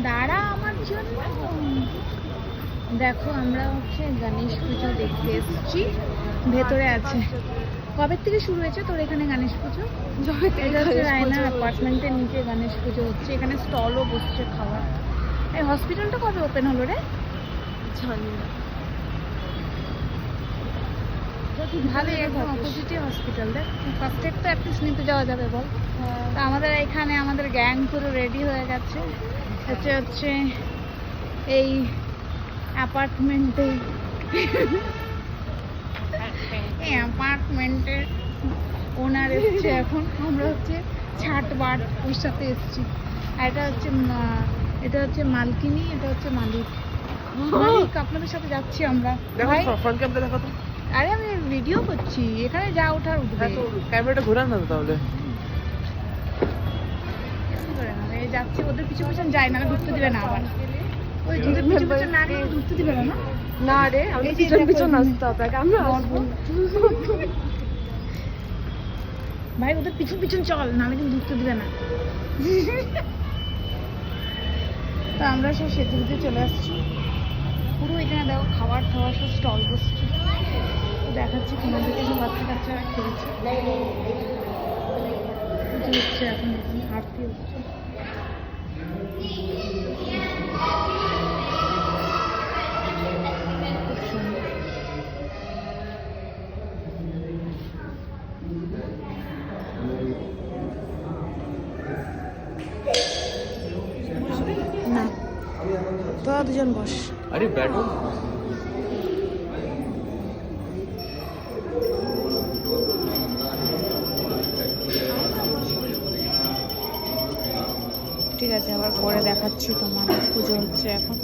দাঁড়া আমার জন্য। দেখো আমরা হচ্ছে গণেশ পুজো দেখতে এসেছি, ভেতরে আছে। কবে থেকে শুরু হয়েছে তোর এখানে গণেশ পুজো? এটা হচ্ছে রায়না অ্যাপার্টমেন্টের নিচে গণেশ পুজো হচ্ছে। এখানে স্টলও বসছে খাবার। এই হসপিটালটা কবে ওপেন হলো রে? জানি না। ভালো, একদম অপোজিটে হসপিটাল। দেখ ফার্স্ট এড তো অ্যাটলিস্ট নিতে যাওয়া যাবে বল। তা আমাদের এখানে আমাদের গ্যাং পুরো রেডি হয়ে গেছে। হচ্ছে এই অ্যাপার্টমেন্টে, এই অ্যাপার্টমেন্টের ওনার এসছে এখন। আমরা হচ্ছে ছাটবার ওর সাথে এসছি। আর এটা হচ্ছে মালকিনি, এটা হচ্ছে মালিক। মালিক আপনাদের সাথে যাচ্ছি আমরা। ভাই ফ্রন্ট ক্যামেরা দেখো তো। আরে আমি ভিডিও করছি, এখানে যা ওঠার উঠবে। ক্যামেরাটা ঘোরান না তাহলে। এই যাচ্ছি, ওদের পিছু পিছন যাই না, ঢুকতে দিবে না আবার। ওই ওদের পিছু পিছন না গেলে ঢুকতে দিবে না। না রে, আমি পিছন পিছন আসতে হবে, আমরা আসবো। ভাই ওদের পিছন পিছন চল, নাহলে কিন্তু ঢুকতে দিবে না। তো আমরা সব সেতুতে চলে আসছি। পুরো এখানে দেখো খাবার খাওয়ার সব স্টল বসছে। তো দেখাচ্ছি তোমাদেরকে, সব বাচ্চা কাচ্চারা খেলছে। পুজো হচ্ছে এখন, আরতি হচ্ছে। খুব সুন্দর। না তোরা দুজন বস। আরে ব্যাটো ঠিক আছে, আবার পরে দেখাচ্ছি। তোমার পুজো হচ্ছে এখন।